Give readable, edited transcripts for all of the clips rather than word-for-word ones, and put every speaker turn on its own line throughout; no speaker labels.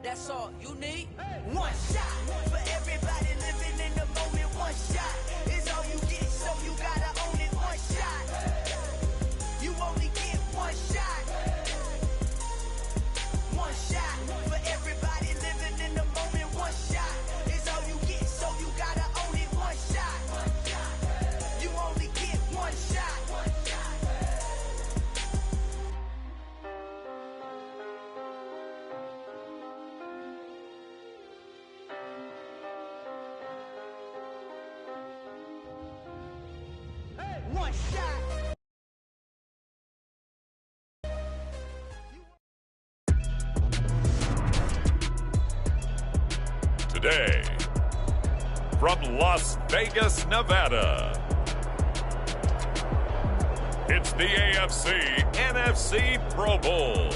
That's all you need. One shot for everybody living in the moment. One shot is all you get, so you gotta own it. One shot. You only get one shot. One shot for everybody living in the moment. One shot is all you get, so you gotta own it. One shot. You only get one shot. One shot.
Today, from Las Vegas, Nevada, it's the AFC-NFC Pro Bowl.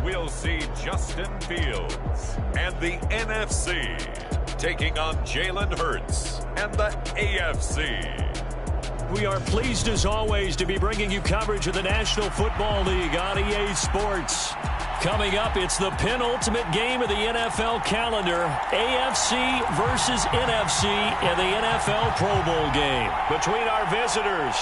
We'll see Justin Fields and the NFC taking on Jalen Hurts and the AFC.
We are pleased as always to be bringing you coverage of the National Football League on EA Sports. Coming up, it's the penultimate game of the NFL calendar, AFC versus NFC in the NFL Pro Bowl game between our visitors.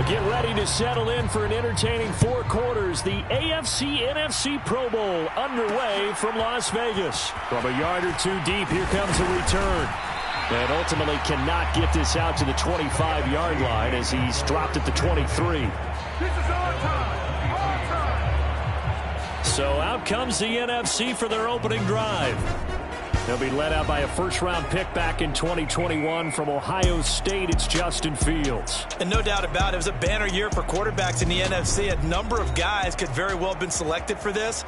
Get ready to settle in for an entertaining 4 quarters. The AFC-NFC Pro Bowl underway from Las Vegas. From a yard or two deep, here comes a return. And ultimately cannot get this out to the 25-yard line as he's dropped at the 23.
This is our time. Our time.
So out comes the NFC for their opening drive. They'll be led out by a first-round pick back in 2021 from Ohio State. It's Justin Fields.
And no doubt about it, it was a banner year for quarterbacks in the NFC. A number of guys could very well have been selected for this.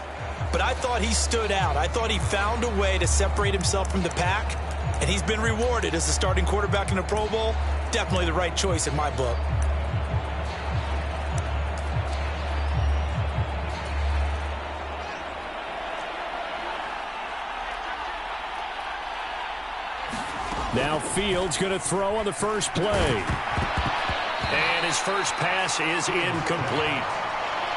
But I thought he stood out. I thought he found a way to separate himself from the pack. And he's been rewarded as the starting quarterback in the Pro Bowl. Definitely the right choice in my book.
Now Fields going to throw on the first play. And his first pass is incomplete.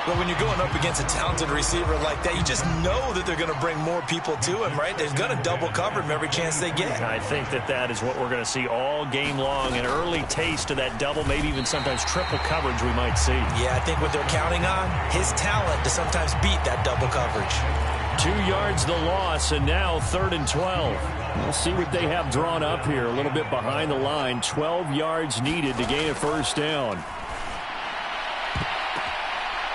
But when you're going up against a talented receiver like that, you just know that they're going to bring more people to him, right? They're going to double cover him every chance they get.
I think that is what we're going to see all game long. An early taste of that double, maybe even sometimes triple coverage we might see.
Yeah, I think what they're counting on, his talent to sometimes beat that double coverage.
2 yards the loss, and now 3rd and 12. We'll see what they have drawn up here. A little bit behind the line. 12 yards needed to gain a first down.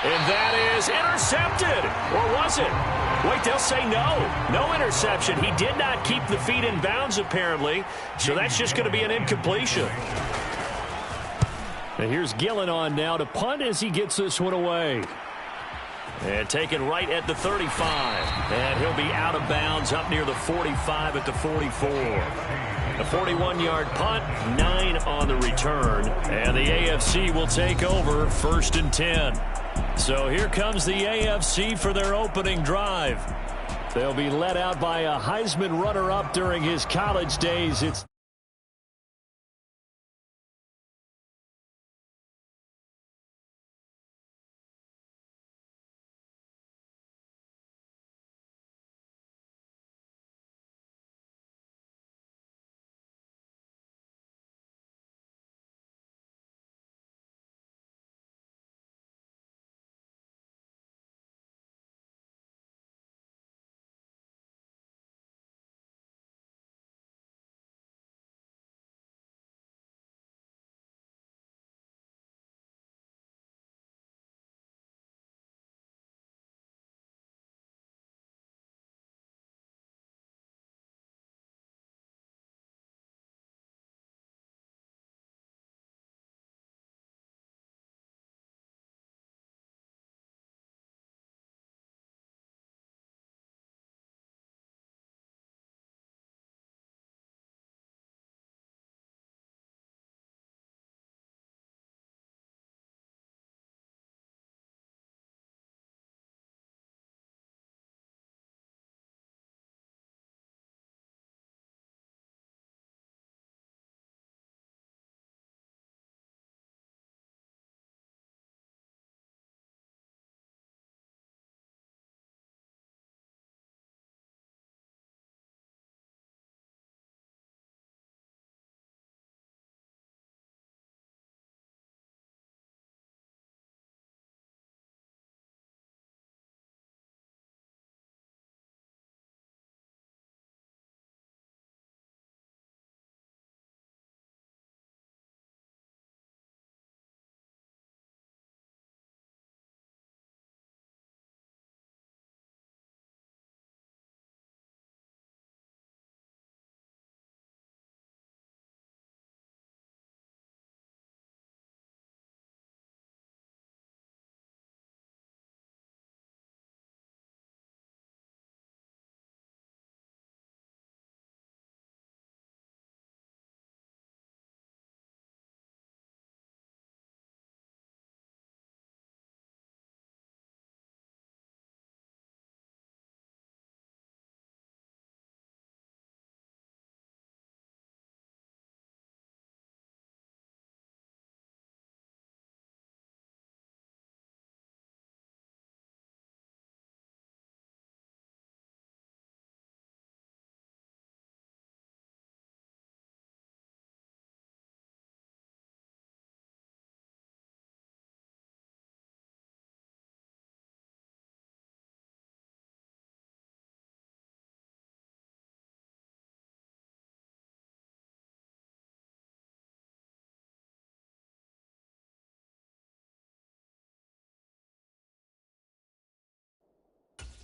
And that is intercepted. Or was it? Wait, they'll say no. No interception. He did not keep the feet in bounds, apparently. So that's just going to be an incompletion. And here's Gillen on now to punt as he gets this one away. And taken right at the 35. And he'll be out of bounds up near the 45 at the 44. A 41-yard punt, 9 on the return. And the AFC will take over 1st and 10. So here comes the AFC for their opening drive. They'll be led out by a Heisman runner-up during his college days. It's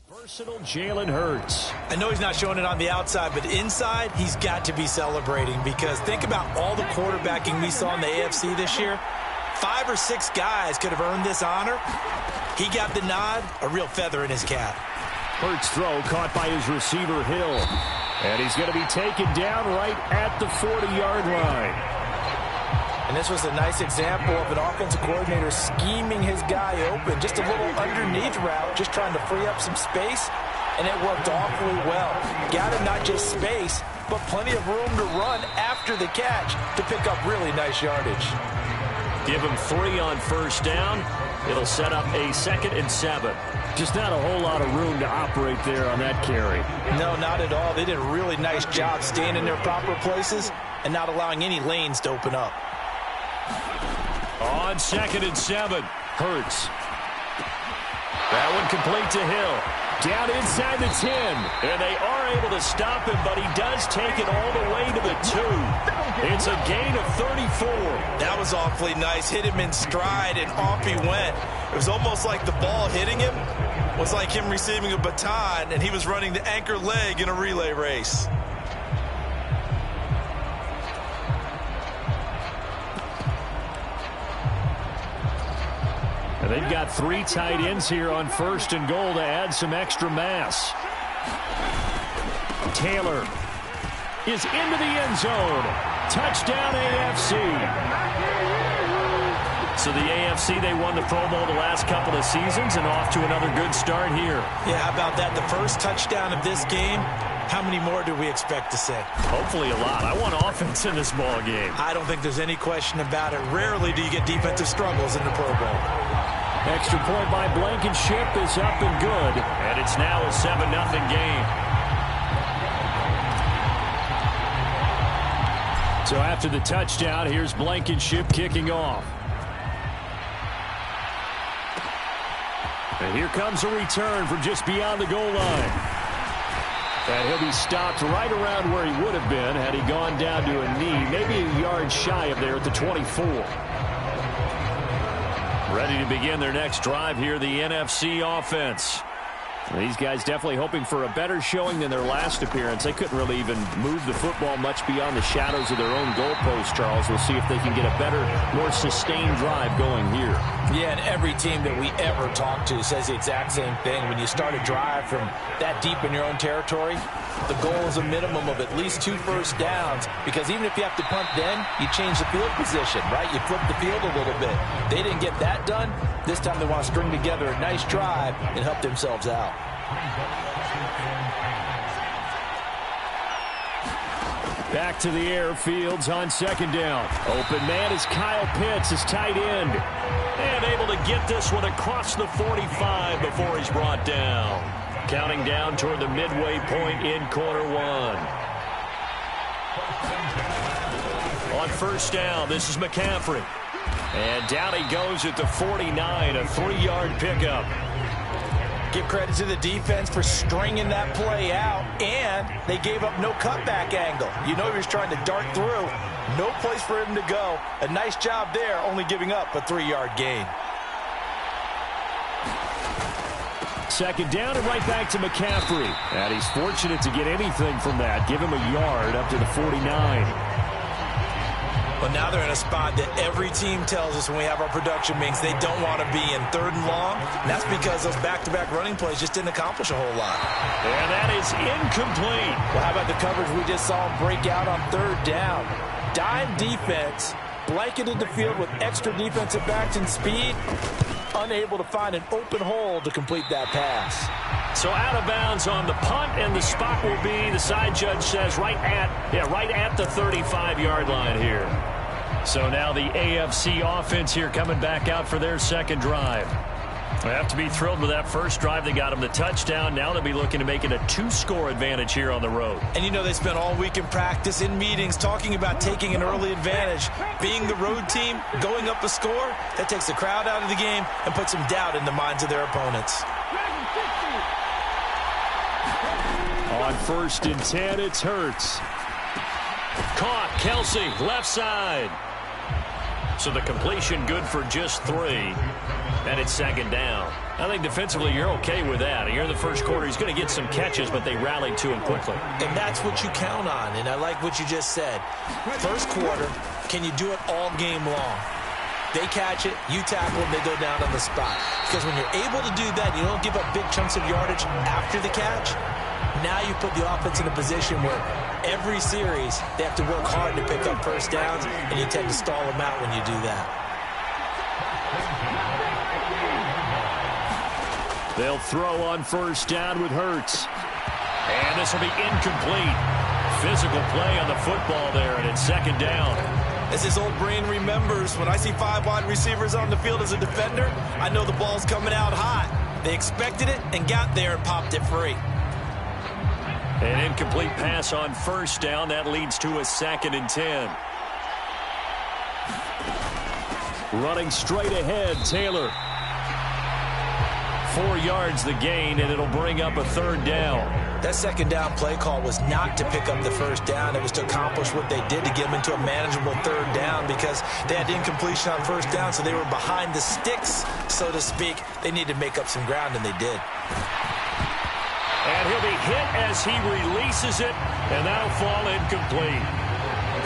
versatile Jalen Hurts.
I know he's not showing it on the outside, but inside, he's got to be celebrating because think about all the quarterbacking we saw in the AFC this year. 5 or 6 guys could have earned this honor. He got the nod, a real feather in his cap.
Hurts' throw caught by his receiver, Hill. And he's going to be taken down right at the 40-yard line.
And this was a nice example of an offensive coordinator scheming his guy open. Just a little underneath route, just trying to free up some space, and it worked awfully well. Got him not just space, but plenty of room to run after the catch to pick up really nice yardage.
Give him 3 on first down. It'll set up a 2nd and 7. Just not a whole lot of room to operate there on that carry.
No, not at all. They did a really nice job staying in their proper places and not allowing any lanes to open up.
On 2nd and 7, Hurts. That one complete to Hill. Down inside the 10. And they are able to stop him, but he does take it all the way to the 2. It's a gain of 34.
That was awfully nice. Hit him in stride, and off he went. It was almost like the ball hitting him was like him receiving a baton, and he was running the anchor leg in a relay race.
And they've got 3 tight ends here on 1st and goal to add some extra mass. Taylor is into the end zone. Touchdown, AFC. So the AFC, they won the Pro Bowl the last couple of seasons and off to another good start here.
Yeah, how about that? The first touchdown of this game. How many more do we expect to see?
Hopefully a lot. I want offense in this ball game.
I don't think there's any question about it. Rarely do you get defensive struggles in the Pro Bowl.
Extra point by Blankenship is up and good. And it's now a 7-0 game. So after the touchdown, here's Blankenship kicking off. And here comes a return from just beyond the goal line. And he'll be stopped right around where he would have been had he gone down to a knee, maybe a yard shy of there at the 24. Ready to begin their next drive here, the NFC offense. These guys definitely hoping for a better showing than their last appearance. They couldn't really even move the football much beyond the shadows of their own goalpost, Charles. We'll see if they can get a better, more sustained drive going here.
Yeah, and every team that we ever talk to says the exact same thing. When you start a drive from that deep in your own territory, the goal is a minimum of at least 2 first downs, because even if you have to punt then, you change the field position, right? You flip the field a little bit. They didn't get that done. This time they want to string together a nice drive and help themselves out.
Back to the air, Fields on second down. Open man is Kyle Pitts, his tight end. And able to get this one across the 45 before he's brought down. Counting down toward the midway point in quarter one. On first down, this is McCaffrey. And down he goes at the 49, a 3-yard pickup.
Give credit to the defense for stringing that play out, and they gave up no cutback angle. You know he was trying to dart through. No place for him to go. A nice job there, only giving up a 3-yard gain.
Second down and right back to McCaffrey. And he's fortunate to get anything from that. Give him a yard up to the 49.
Well, now they're in a spot that every team tells us when we have our production meetings they don't want to be in 3rd and long. And that's because those back-to-back running plays just didn't accomplish a whole lot.
And that is incomplete.
Well, how about the coverage we just saw break out on 3rd down? Dime defense, blanketed the field with extra defensive backs and speed, unable to find an open hole to complete that pass.
So out of bounds on the punt, and the spot will be, the side judge says, right at the 35-yard line here. So now the AFC offense here coming back out for their second drive. They have to be thrilled with that first drive. They got them the touchdown. Now they'll be looking to make it a 2-score advantage here on the road.
And you know they spent all week in practice, in meetings, talking about taking an early advantage. Being the road team, going up a score, that takes the crowd out of the game and puts some doubt in the minds of their opponents.
On 1st and 10, it's Hurts. Caught, Kelsey, left side. So the completion good for just 3. And it's second down. I think defensively you're okay with that. Here in the first quarter, he's going to get some catches, but they rallied to him quickly.
And that's what you count on, and I like what you just said. First quarter, can you do it all game long? They catch it, you tackle them, they go down on the spot. Because when you're able to do that, you don't give up big chunks of yardage after the catch. Now you put the offense in a position where every series they have to work hard to pick up first downs, and you tend to stall them out when you do that.
They'll throw on first down with Hurts. And this will be incomplete. Physical play on the football there, and it's second down.
As his old brain remembers, when I see 5 wide receivers on the field as a defender, I know the ball's coming out hot. They expected it and got there and popped it free.
An incomplete pass on first down. That leads to a 2nd and 10. Running straight ahead, Taylor. 4 yards the gain, and it'll bring up a 3rd down.
That second down play call was not to pick up the first down. It was to accomplish what they did to get them into a manageable 3rd down, because they had incompletion on first down, so they were behind the sticks, so to speak. They needed to make up some ground, and they did. And
he'll be hit as he releases it, and that'll fall incomplete.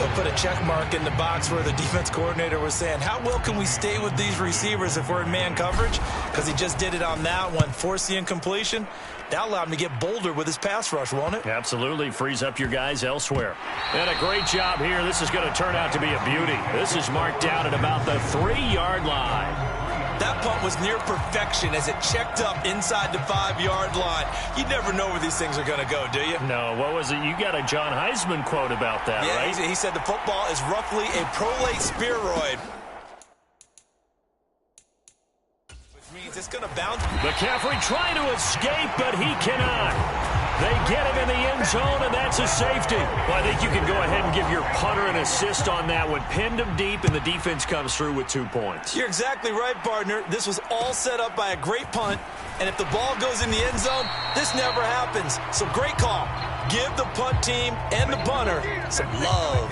They'll put a check mark in the box where the defense coordinator was saying, how well can we stay with these receivers if we're in man coverage? Because he just did it on that one, forced the incompletion. That allowed him to get bolder with his pass rush, won't it?
Absolutely. Frees up your guys elsewhere. And a great job here. This is going to turn out to be a beauty. This is marked down at about the 3-yard line.
That punt was near perfection as it checked up inside the 5-yard line. You never know where these things are going to go, do you?
No, what was it? You got a John Heisman quote about that,
yeah,
right?
He said the football is roughly a prolate spheroid. Which means it's going to bounce.
McCaffrey trying to escape, but he cannot. They get him in the end zone, and that's a safety. Well, I think you can go ahead and give your punter an assist on that one. Pinned him deep, and the defense comes through with 2 points.
You're exactly right, partner. This was all set up by a great punt, and if the ball goes in the end zone, this never happens. So great call. Give the punt team and the punter some love.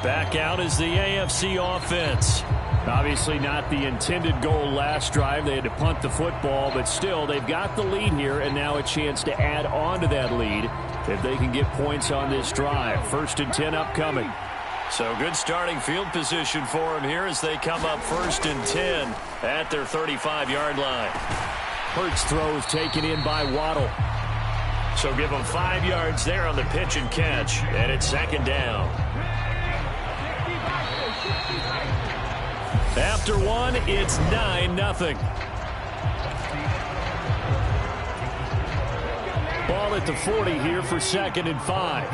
Back out is the AFC offense. Obviously not the intended goal last drive. They had to punt the football, but still they've got the lead here, and now a chance to add on to that lead if they can get points on this drive. 1st and 10 upcoming. So good starting field position for them here as they come up 1st and 10 at their 35-yard line. Hurts throws taken in by Waddle. So give them 5 yards there on the pitch and catch, and it's 2nd down. After 1, it's 9-0. Ball at the 40 here for 2nd and 5.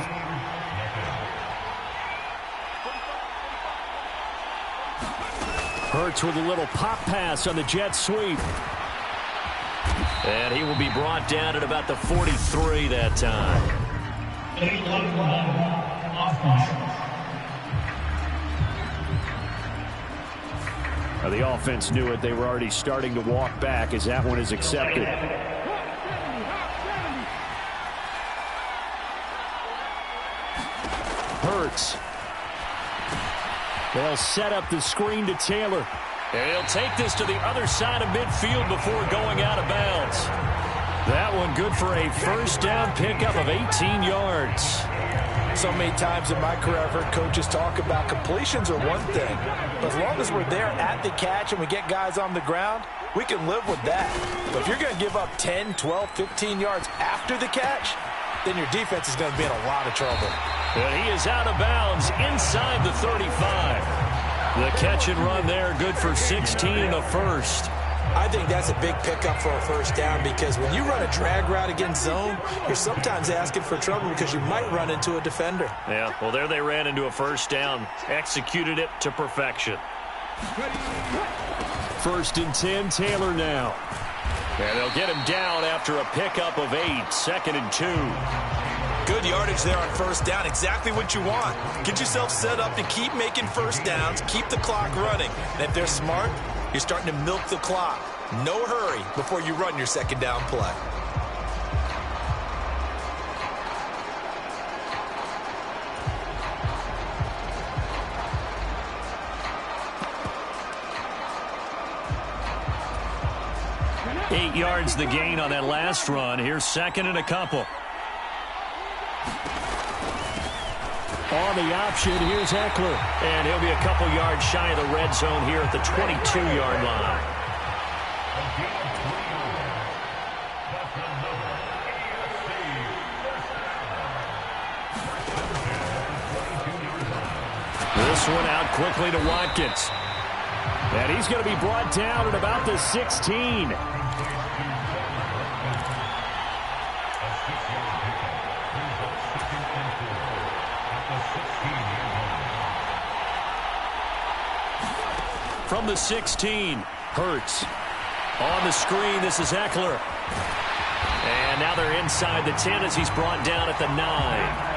Hurts with a little pop pass on the jet sweep. And he will be brought down at about the 43 that time. Now the offense knew it. They were already starting to walk back as that one is accepted. Hurts. They'll set up the screen to Taylor. And he'll take this to the other side of midfield before going out of bounds. That one good for a 1st down pickup of 18 yards.
So many times in my career, I've heard coaches talk about completions are one thing. But as long as we're there at the catch and we get guys on the ground, we can live with that. But if you're going to give up 10, 12, 15 yards after the catch, then your defense is going to be in a lot of trouble.
And he is out of bounds inside the 35. The catch and run there, good for 16 and a 1st.
I think that's a big pickup for a 1st down because when you run a drag route against zone, you're sometimes asking for trouble because you might run into a defender.
Yeah, well, there they ran into a 1st down. Executed it to perfection. 1st and 10, Taylor now. And they'll get him down after a pickup of 8, 2nd and 2.
Good yardage there on 1st down. Exactly what you want. Get yourself set up to keep making 1st downs, keep the clock running. And if they're smart, you're starting to milk the clock. No hurry before you run your 2nd down play.
Eight yards the gain on that last run. Here's 2nd and a couple. On the option, here's Eckler. And he'll be a couple yards shy of the red zone here at the 22-yard line. This one out quickly to Watkins. And he's going to be brought down at about the 16. From the 16, Hurts. On the screen, this is Eckler. And now they're inside the 10 as he's brought down at the 9.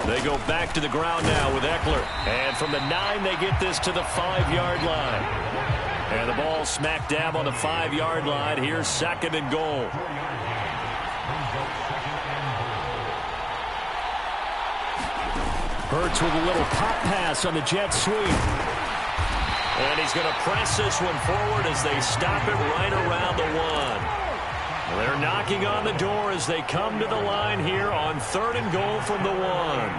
They go back to the ground now with Eckler. And from the 9, they get this to the 5-yard line. And the ball smack dab on the 5-yard line. Here's 2nd and goal. Hurts with a little pop pass on the jet sweep. And he's going to press this one forward as they stop it right around the 1. They're knocking on the door as they come to the line here on 3rd and goal from the 1.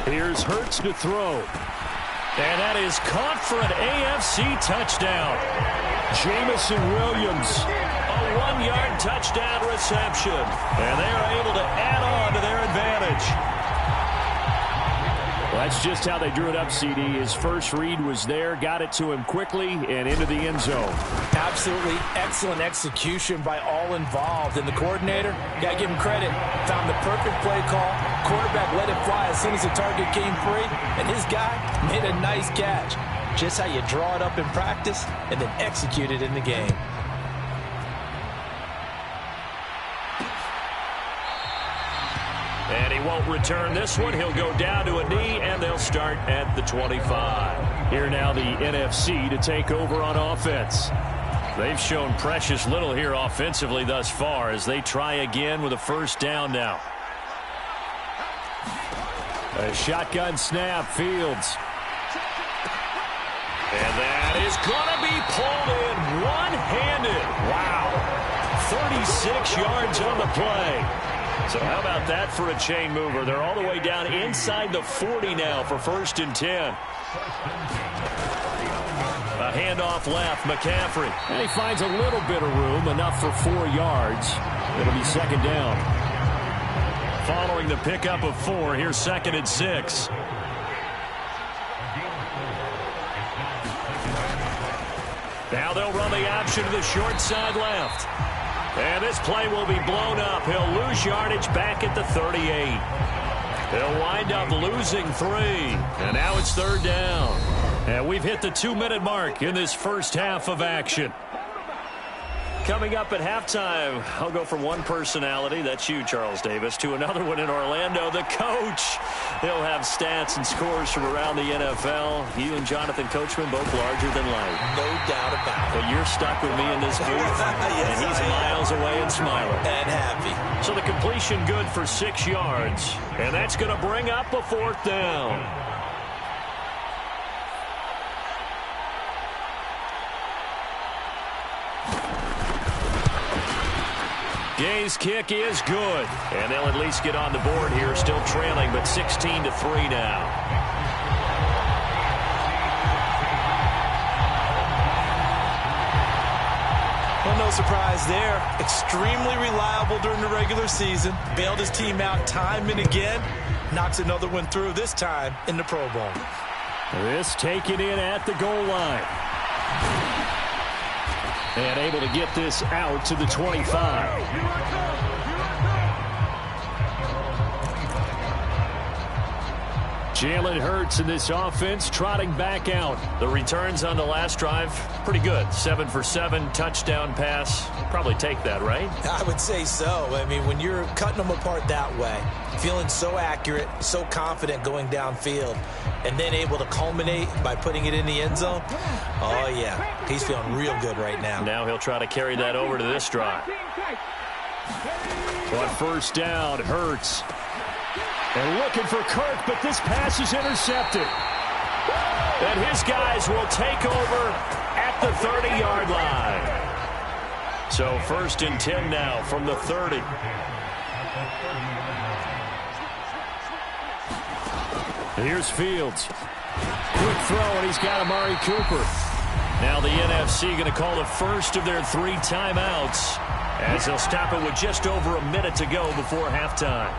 Here's Hurts to throw. And that is caught for an AFC touchdown. Jamison Williams, a 1-yard touchdown reception. And they are able to add on to their advantage. Well, that's just how they drew it up, CD. His first read was there, got it to him quickly, and into the end zone.
Absolutely excellent execution by all involved. And the coordinator, got to give him credit, found the perfect play call. Quarterback let it fly as soon as the target came free, and his guy made a nice catch. Just how you draw it up in practice and then execute it in the game.
And he won't return this one. He'll go down to a knee, and they'll start at the 25. Here now the NFC to take over on offense. They've shown precious little here offensively thus far as they try again with a first down now. A shotgun snap, Fields. And that is going to be pulled in one-handed. Wow. 36 yards on the play. So how about that for a chain mover? They're all the way down inside the 40 now for 1st and 10. A handoff left, McCaffrey. And he finds a little bit of room, enough for 4 yards. It'll be 2nd down. Following the pickup of 4, here's 2nd and 6. Now they'll run the option to the short side left. And this play will be blown up. He'll lose yardage back at the 38. He'll wind up losing 3. And now it's 3rd down. And we've hit the 2-minute mark in this first half of action. Coming up at halftime, I'll go from one personality, that's you, Charles Davis, to another one in Orlando, the coach. He'll have stats and scores from around the NFL. You and Jonathan Coachman, both larger than life.
No doubt about it.
But you're stuck with me in this booth,
Yes,
and he's miles away and smiling.
And happy.
So the completion good for 6 yards, and that's going to bring up a 4th down. Gay's kick is good, and they'll at least get on the board here, still trailing, but 16-3 now.
Well, no surprise there. Extremely reliable during the regular season. Bailed his team out time and again. Knocks another one through, this time in the Pro Bowl.
This taken in at the goal line. And able to get this out to the 25. Jalen Hurts in this offense trotting back out. The returns on the last drive, pretty good. 7 for 7, touchdown pass. Probably take that, right?
I would say so. I mean, when you're cutting them apart that way, feeling so accurate, so confident going downfield, and then able to culminate by putting it in the end zone, oh, yeah, he's feeling real good right now.
Now he'll try to carry that over to this drive. On first down, Hurts. And looking for Kirk, but this pass is intercepted. And his guys will take over at the 30-yard line. So 1st and 10 now from the 30. Here's Fields. Quick throw, and he's got Amari Cooper. Now the NFC going to call the first of their 3 timeouts as they'll stop it with just over a minute to go before halftime.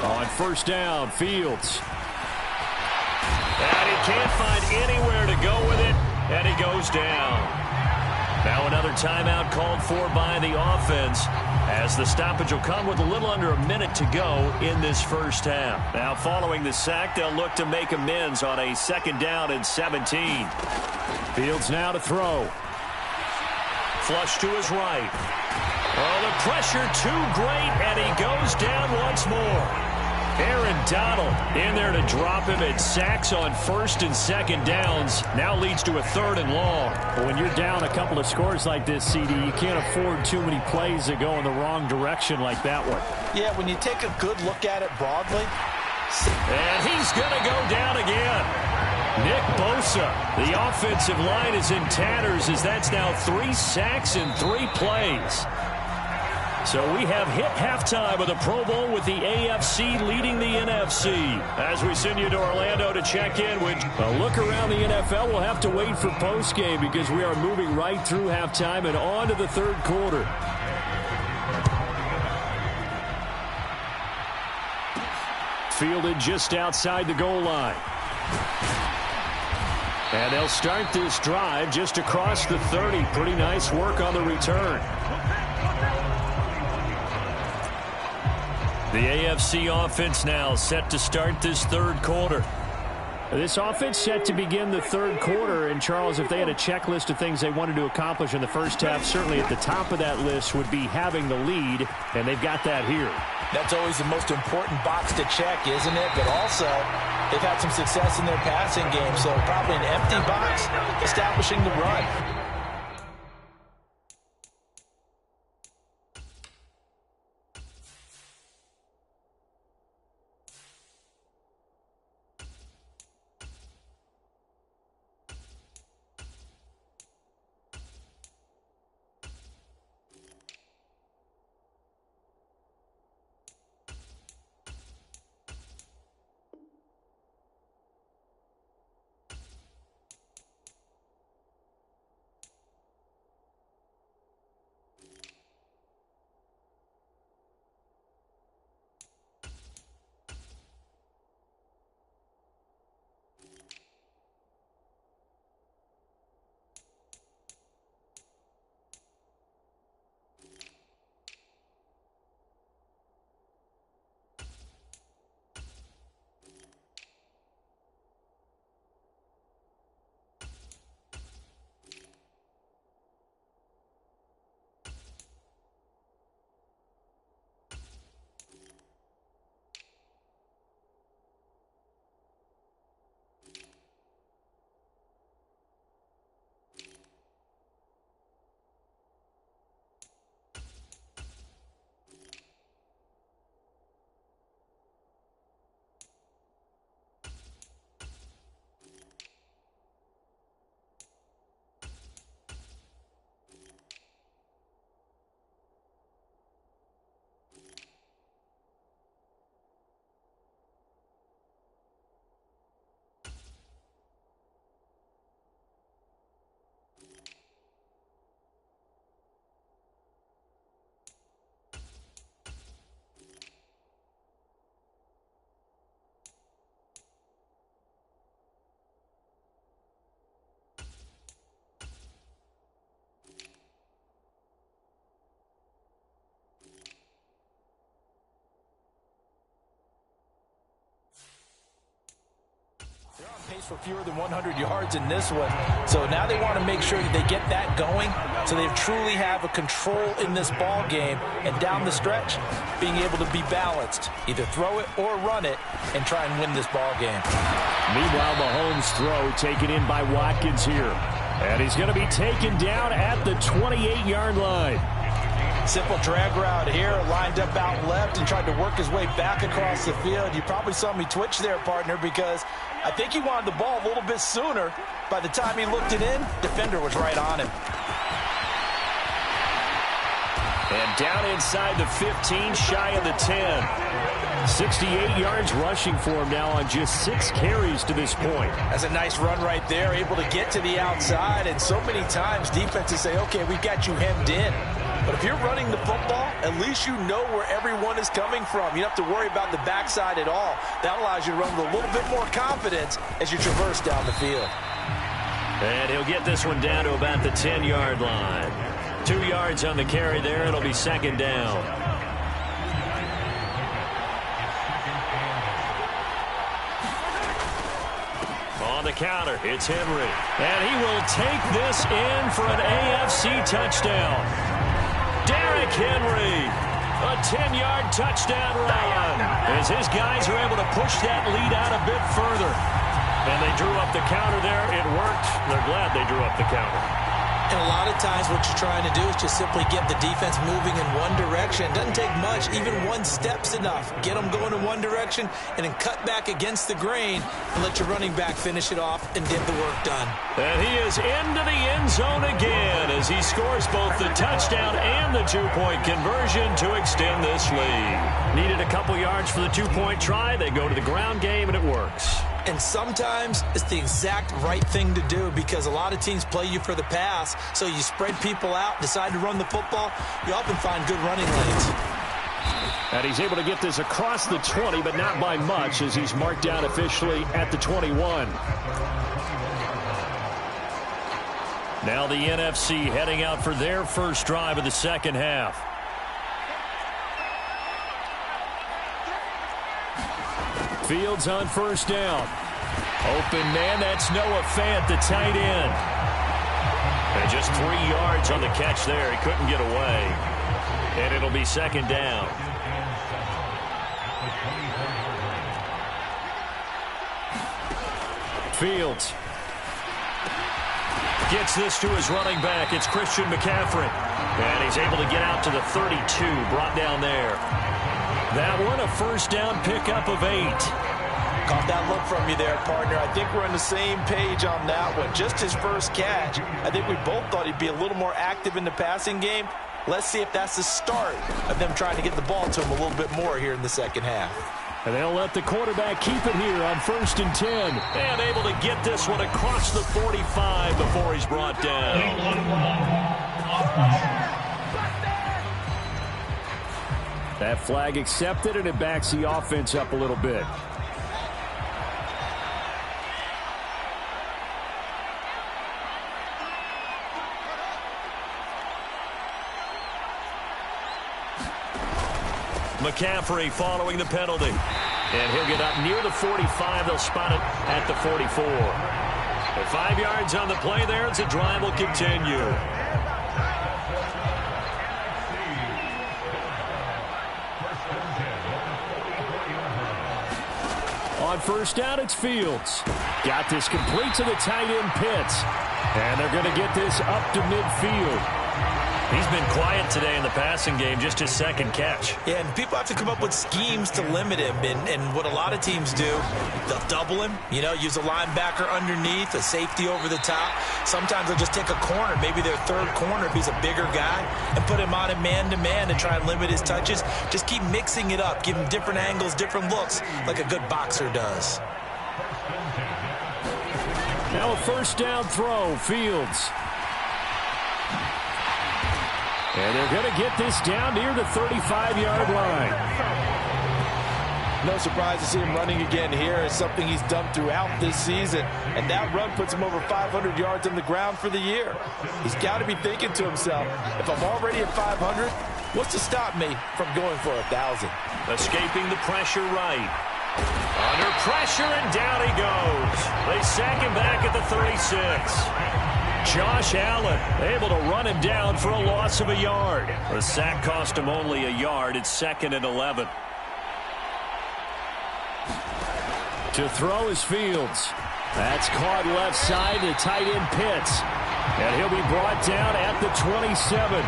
On first down, Fields. And he can't find anywhere to go with it, and he goes down. Now another timeout called for by the offense as the stoppage will come with a little under a minute to go in this first half. Now following the sack, they'll look to make amends on a 2nd down and 17. Fields now to throw. Flush to his right. Oh, the pressure too great, and he goes down once more. Aaron Donald in there to drop him at sacks on first and second downs. Now leads to a 3rd and long. But when you're down a couple of scores like this, CD, you can't afford too many plays that go in the wrong direction like that one.
Yeah, when you take a good look at it broadly.
And he's going to go down again. Nick Bosa, the offensive line is in tatters as that's now 3 sacks in 3 plays. So we have hit halftime of the Pro Bowl with the AFC leading the NFC. As we send you to Orlando to check in with a look around the NFL, we'll have to wait for postgame because we are moving right through halftime and on to the 3rd quarter. Fielded just outside the goal line. And they'll start this drive just across the 30. Pretty nice work on the return. The AFC offense now set to start this 3rd quarter. This offense set to begin the 3rd quarter. And, Charles, if they had a checklist of things they wanted to accomplish in the first half, certainly at the top of that list would be having the lead, and they've got that here.
That's always the most important box to check, isn't it? But also, they've had some success in their passing game, so probably an empty box establishing the run. They're on pace for fewer than 100 yards in this one. So now they want to make sure that they get that going so they truly have a control in this ball game. And down the stretch, being able to be balanced. Either throw it or run it and try and win this ball game.
Meanwhile, Mahomes' throw taken in by Watkins here. And he's going to be taken down at the 28-yard line.
Simple drag route here, lined up out left and tried to work his way back across the field. You probably saw me twitch there, partner, because I think he wanted the ball a little bit sooner. By the time he looked it in, defender was right on him.
And down inside the 15, shy of the 10. 68 yards rushing for him now on just 6 carries to this point.
That's a nice run right there, able to get to the outside. And so many times defenses say, okay, we've got you hemmed in. But if you're running the football, at least you know where everyone is coming from. You don't have to worry about the backside at all. That allows you to run with a little bit more confidence as you traverse down the field.
And he'll get this one down to about the 10-yard line. 2 yards on the carry there. It'll be second down. On the counter, it's Henry. And he will take this in for an AFC touchdown. Derrick Henry, A 10-yard touchdown run as his guys are able to push that lead out a bit further. And they drew up the counter there. It worked. They're glad they drew up the counter.
And a lot of times what you're trying to do is just simply get the defense moving in one direction. It doesn't take much. Even one step's enough. Get them going in one direction and then cut back against the grain and let your running back finish it off and get the work done.
And he is into the end zone again as he scores both the touchdown and the two-point conversion to extend this lead. Needed a couple yards for the two-point try. They go to the ground game, and it works.
And sometimes it's the exact right thing to do because a lot of teams play you for the pass, so you spread people out, decide to run the football. You often find good running lanes.
And he's able to get this across the 20, but not by much as he's marked down officially at the 21. Now the NFC heading out for their first drive of the second half. Fields on first down. Open man, that's Noah Fant, the tight end. And just 3 yards on the catch there. He couldn't get away. And it'll be second down. Fields gets this to his running back. It's Christian McCaffrey. And he's able to get out to the 32, brought down there. That one, a first down pickup of 8.
Caught that look from you there, partner. I think we're on the same page on that one. Just his first catch. I think we both thought he'd be a little more active in the passing game. Let's see if that's the start of them trying to get the ball to him a little bit more here in the second half.
And they'll let the quarterback keep it here on 1st and 10. And able to get this one across the 45 before he's brought down. That flag accepted, and it backs the offense up a little bit. McCaffrey following the penalty. And he'll get up near the 45. They'll spot it at the 44. But 5 yards on the play there as the drive will continue. On first down, it's Fields. Got this complete to the tight end Pitts. And they're going to get this up to midfield. He's been quiet today in the passing game, just his second catch.
Yeah, and people have to come up with schemes to limit him. And what a lot of teams do, they'll double him, use a linebacker underneath, a safety over the top. Sometimes they'll just take a corner, maybe their third corner if he's a bigger guy, and put him on a man-to-man and try and limit his touches. Just keep mixing it up, give him different angles, different looks, like a good boxer does.
Now a first down throw, Fields. And they're going to get this down near the 35-yard line.
No surprise to see him running again here. It's something he's done throughout this season. And that run puts him over 500 yards on the ground for the year. He's got to be thinking to himself, if I'm already at 500, what's to stop me from going for 1,000?
Escaping the pressure right. Under pressure, and down he goes. They sack him back at the 36. Josh Allen able to run him down for a loss of a yard. The sack cost him only a yard. It's 2nd and 11. To throw is Fields. That's caught left side to tight end Pitts. And he'll be brought down at the 27.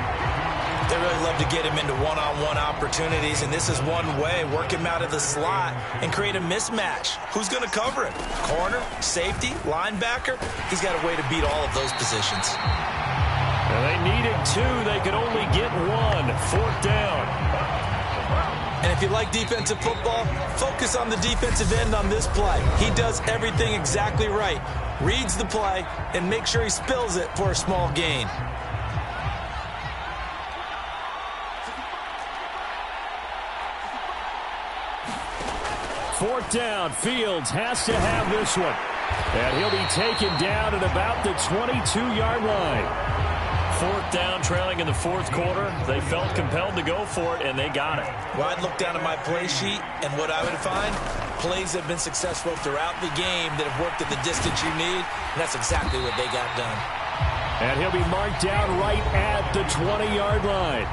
They really love to get him into one-on-one opportunities, and this is one way. Work him out of the slot and create a mismatch. Who's going to cover him? Corner, safety, linebacker? He's got a way to beat all of those positions.
And they needed 2. They could only get 1. 4th down.
And if you like defensive football, focus on the defensive end on this play. He does everything exactly right. Reads the play and makes sure he spills it for a small gain.
Fourth down, Fields has to have this one. And he'll be taken down at about the 22-yard line. 4th down, trailing in the 4th quarter. They felt compelled to go for it, and they got it.
Well, I'd look down at my play sheet, and what I would find, plays that have been successful throughout the game that have worked at the distance you need, and that's exactly what they got done.
And he'll be marked down right at the 20-yard line.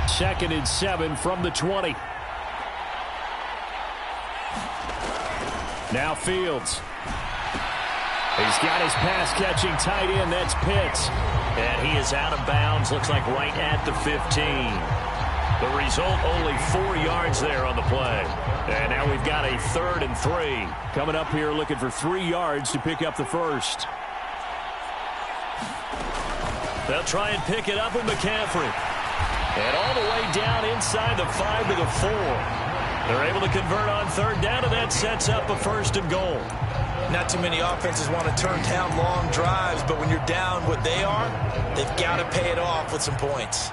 2nd and 7 from the 20. Now Fields. He's got his pass-catching tight end. That's Pitts. And he is out of bounds. Looks like right at the 15. The result, only 4 yards there on the play. And now we've got a 3rd and 3. Coming up here looking for 3 yards to pick up the first. They'll try and pick it up with McCaffrey. And all the way down inside the 5 to the 4. They're able to convert on 3rd down, and that sets up a 1st and goal.
Not too many offenses want to turn down long drives, but when you're down what they are, they've got to pay it off with some points.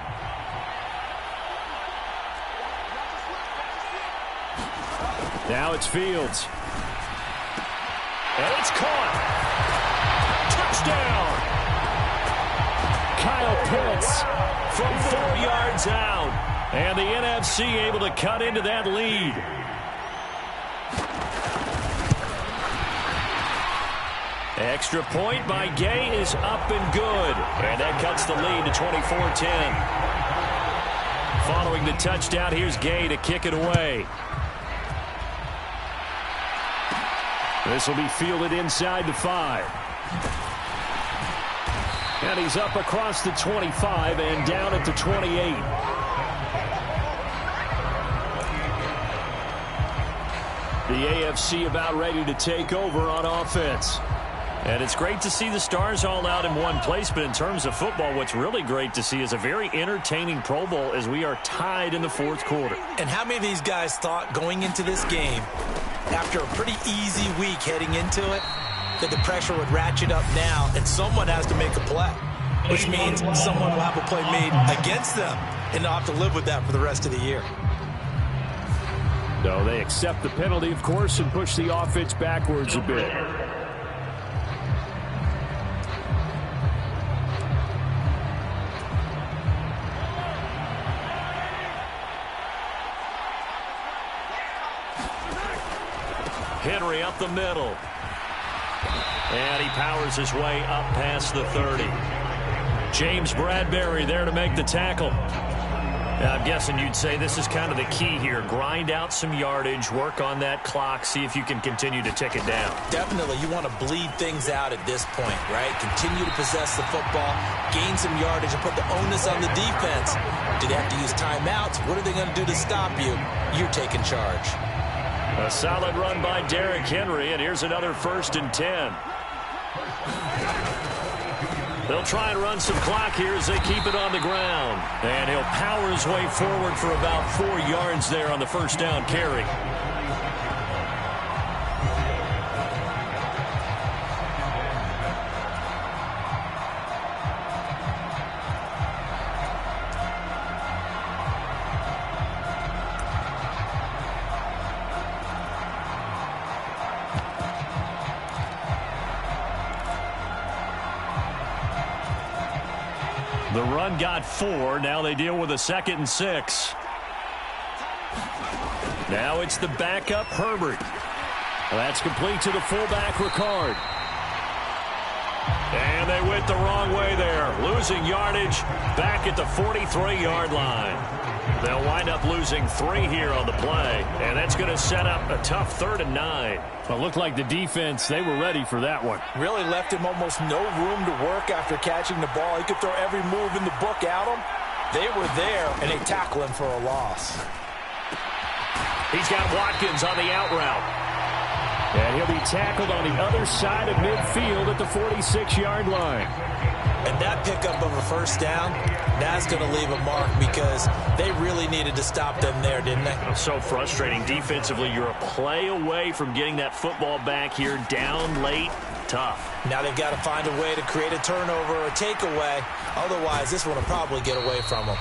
Now it's Fields. And it's caught. Touchdown. Kyle Pitts from 4 yards out. And the NFC able to cut into that lead. Extra point by Gay is up and good. And that cuts the lead to 24-10. Following the touchdown, here's Gay to kick it away. This will be fielded inside the 5. And he's up across the 25 and down at the 28. The AFC about ready to take over on offense. And it's great to see the stars all out in one place, but in terms of football, what's really great to see is a very entertaining Pro Bowl as we are tied in the 4th quarter.
And how many of these guys thought going into this game, after a pretty easy week heading into it, that the pressure would ratchet up now and someone has to make a play, which means someone will have a play made against them and they'll have to live with that for the rest of the year.
So they accept the penalty, of course, and push the offense backwards a bit. Henry up the middle. And he powers his way up past the 30. James Bradbury there to make the tackle. I'm guessing you'd say this is kind of the key here. Grind out some yardage, work on that clock, see if you can continue to tick it down.
Definitely. You want to bleed things out at this point, right? Continue to possess the football, gain some yardage, and put the onus on the defense. Do they have to use timeouts? What are they going to do to stop you? You're taking charge.
A solid run by Derrick Henry, and here's another 1st and 10. They'll try and run some clock here as they keep it on the ground. And he'll power his way forward for about 4 yards there on the 1st down carry. The run got 4. Now they deal with a 2nd and 6. Now it's the backup Herbert. That's complete to the fullback Ricard. And they went the wrong way there. Losing yardage back at the 43-yard line. They'll wind up losing 3 here on the play. And that's going to set up a tough 3rd and 9. Well, it looked like the defense, they were ready for that one.
Really left him almost no room to work after catching the ball. He could throw every move in the book at him. They were there, and they tackle him for a loss.
He's got Watkins on the out route. And he'll be tackled on the other side of midfield at the 46-yard line.
And that pickup of a 1st down, that's going to leave a mark because they really needed to stop them there, didn't they?
So frustrating. Defensively, you're a play away from getting that football back here down late. Tough.
Now they've got to find a way to create a turnover or a takeaway. Otherwise, this one will probably get away from them.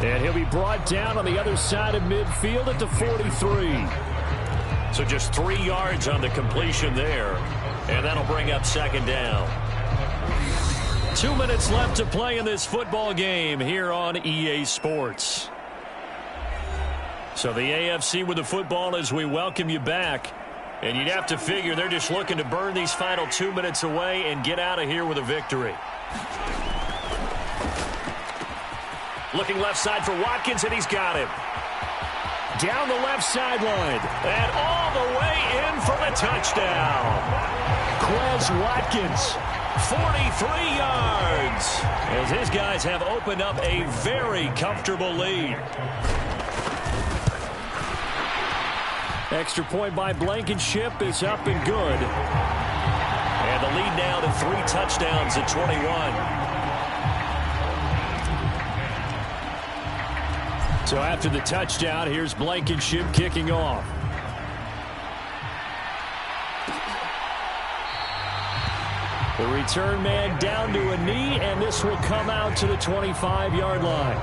And he'll be brought down on the other side of midfield at the 43. So just 3 yards on the completion there. And that'll bring up 2nd down. 2 minutes left to play in this football game here on EA Sports. So the AFC with the football as we welcome you back. And you'd have to figure they're just looking to burn these final 2 minutes away and get out of here with a victory. Looking left side for Watkins, and he's got him. Down the left sideline, and all the way in for the touchdown. Quez Watkins, 43 yards, as his guys have opened up a very comfortable lead. Extra point by Blankenship is up and good. And the lead now to 3 touchdowns at 21. So after the touchdown, here's Blankenship kicking off. The return man down to a knee, and this will come out to the 25-yard line.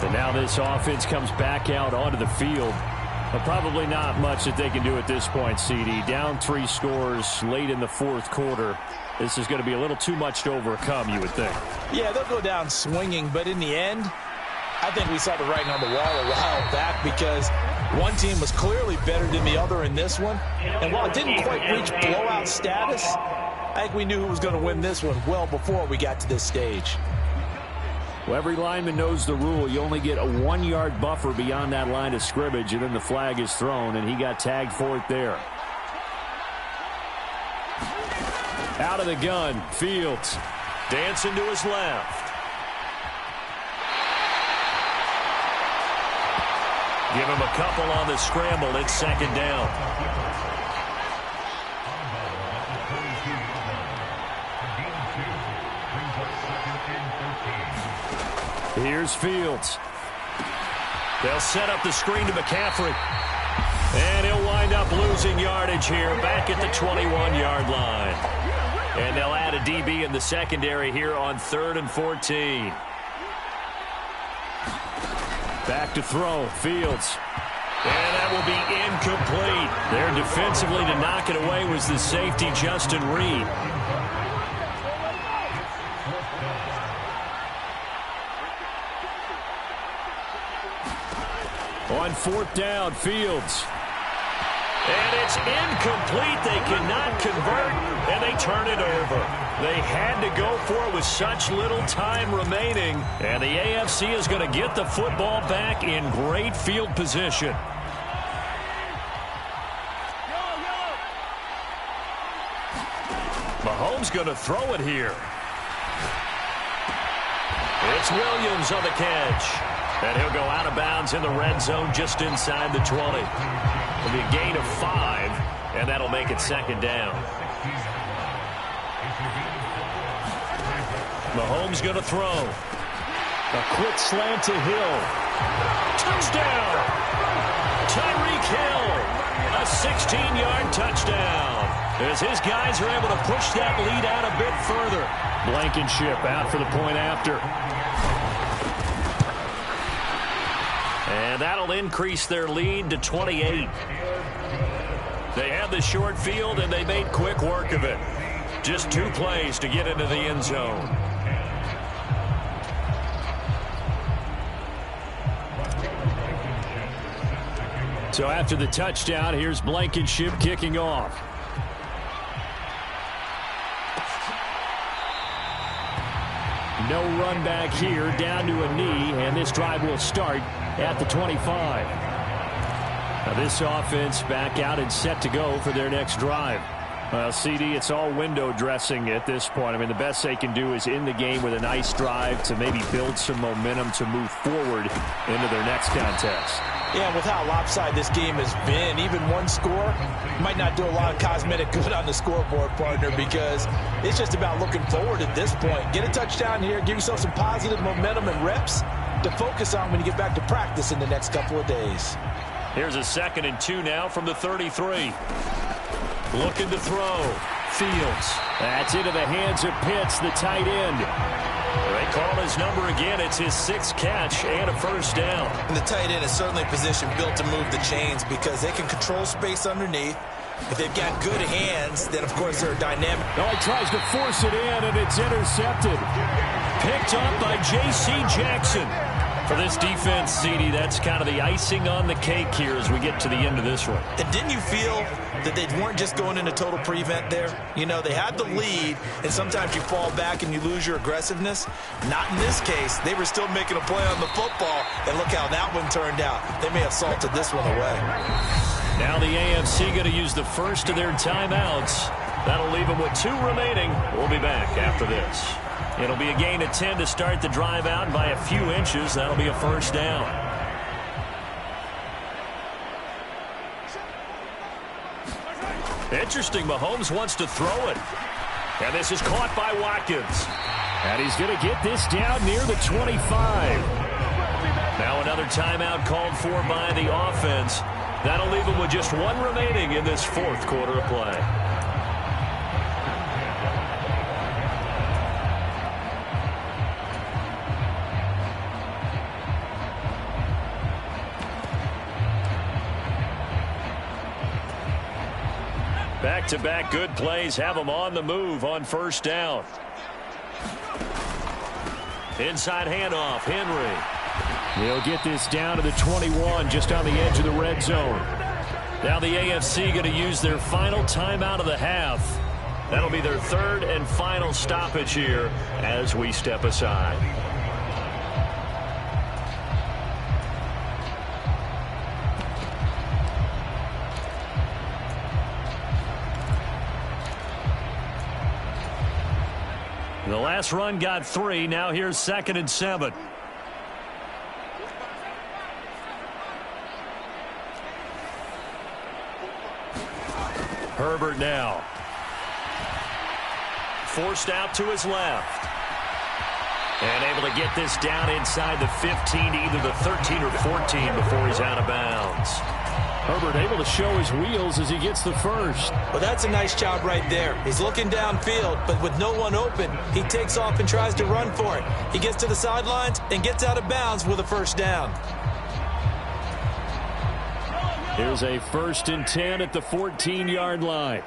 And now this offense comes back out onto the field. But probably not much that they can do at this point, CD. Down 3 scores late in the fourth quarter. This is going to be a little too much to overcome, you would think.
Yeah, they'll go down swinging, but in the end, I think we saw the writing on the wall a while back because one team was clearly better than the other in this one. And while it didn't quite reach blowout status, I think we knew who was going to win this one well before we got to this stage.
Well, every lineman knows the rule. You only get a 1-yard buffer beyond that line of scrimmage, and then the flag is thrown, and he got tagged for it there. Out of the gun, Fields. Dancing to his left. Give him a couple on the scramble. It's second down. Here's Fields. They'll set up the screen to McCaffrey. And he'll wind up losing yardage here back at the 21-yard line. And they'll add a DB in the secondary here on 3rd and 14. Back to throw, Fields. And that will be incomplete. There defensively to knock it away was the safety, Justin Reed. On 4th down, Fields. And it's incomplete. They cannot convert, and they turn it over. They had to go for it with such little time remaining. And the AFC is going to get the football back in great field position. Mahomes going to throw it here. It's Williams on the catch. And he'll go out of bounds in the red zone just inside the 20. It'll be a gain of 5, and that'll make it second down. Mahomes going to throw. A quick slant to Hill. Touchdown! Tyreek Hill. A 16-yard touchdown. As his guys are able to push that lead out a bit further. Blankenship out for the point after. And that'll increase their lead to 28. They had the short field, and they made quick work of it. Just 2 plays to get into the end zone. So after the touchdown, here's Blankenship kicking off. No run back here, down to a knee, and this drive will start at the 25. Now this offense back out and set to go for their next drive. Well, CD, it's all window dressing at this point. I mean, the best they can do is in the game with a nice drive to maybe build some momentum to move forward into their next contest.
Yeah, with how lopsided this game has been, even one score might not do a lot of cosmetic good on the scoreboard, partner, because it's just about looking forward at this point. Get a touchdown here, give yourself some positive momentum and reps to focus on when you get back to practice in the next couple of days.
Here's a 2nd and 2 now from the 33. Looking to throw. Fields. That's into the hands of Pitts, the tight end. They call his number again. It's his 6th catch and a first down.
And the tight end is certainly a position built to move the chains because they can control space underneath. If they've got good hands, then, of course, they're dynamic.
Oh, he tries to force it in, and it's intercepted. Picked up by J.C. Jackson. For this defense, CD, that's kind of the icing on the cake here as we get to the end of this one.
And didn't you feel that they weren't just going into total prevent there? You know, they had the lead, and sometimes you fall back and you lose your aggressiveness. Not in this case. They were still making a play on the football, and look how that one turned out. They may have salted this one away.
Now the AFC going to use the first of their timeouts. That'll leave them with 2 remaining. We'll be back after this. It'll be a gain of 10 to start the drive out, and by a few inches, that'll be a first down. Interesting, Mahomes wants to throw it. And this is caught by Watkins. And he's going to get this down near the 25. Now another timeout called for by the offense. That'll leave him with just 1 remaining in this 4th quarter of play. Back-to-back good plays have them on the move on first down. Inside handoff, Henry. He'll get this down to the 21, just on the edge of the red zone. Now the AFC going to use their final timeout of the half. That'll be their 3rd and final stoppage here as we step aside. The last run got 3. Now here's 2nd and 7. Herbert now. Forced out to his left. And able to get this down inside the 15 to either the 13 or 14 before he's out of bounds. Herbert able to show his wheels as he gets the first.
Well, that's a nice job right there. He's looking downfield, but with no one open, he takes off and tries to run for it. He gets to the sidelines and gets out of bounds with a first down.
Here's a 1st and 10 at the 14-yard line.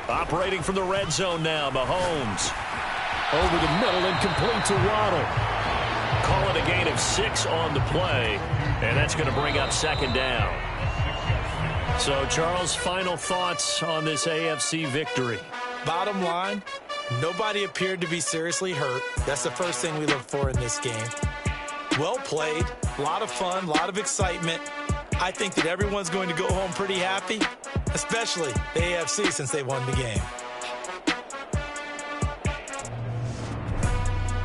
Operating from the red zone now, Mahomes. Over the middle and complete to Waddle. Call it a gain of 6 on the play, and that's going to bring up 2nd down. So, Charles, final thoughts on this AFC victory?
Bottom line, nobody appeared to be seriously hurt. That's the first thing we look for in this game. Well played, a lot of fun, a lot of excitement. I think that everyone's going to go home pretty happy, especially the AFC since they won the game.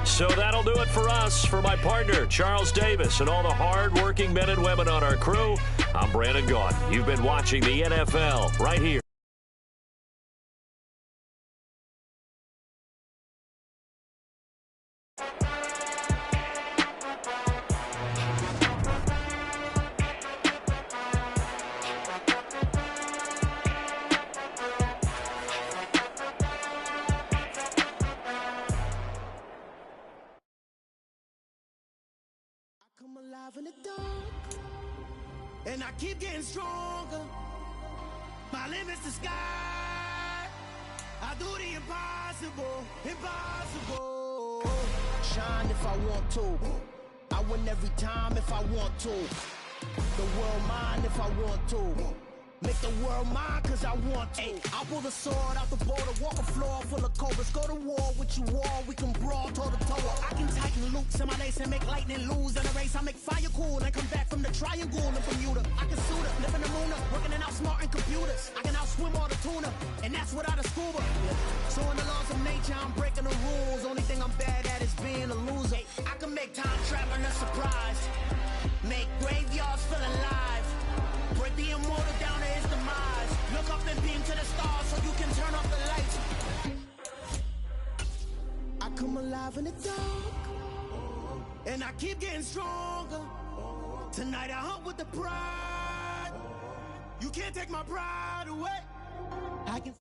So that'll do it for us. For my partner, Charles Davis, and all the hard-working men and women on our crew, I'm Brandon Gaudin. You've been watching the NFL right here.
In the dark, and I keep getting stronger. My limit's the sky. I do the impossible, impossible. Shine if I want to. I win every time if I want to. The world mine if I want to. Make the world mine cause I want to. I'll pull the sword out the border, walk a floor full of cobras. Go to war with you all, we can brawl toe to toe. I can tighten loops in my lace and make lightning lose in a race. I make fire cool and come back from the triangle in Bermuda. I can suit up, live in the moon, working and outsmarting computers. I can outswim all the tuna, and that's without a scuba. So in the laws of nature, I'm breaking the rules. Only thing I'm bad at is being a loser. I can make time traveling a surprise. Make graveyards feel alive. Break the immortal down to his demise. Look up and beam to the stars so you can turn off the lights. I come alive in the dark, and I keep getting stronger. Tonight I hunt with the pride. You can't take my pride away. I can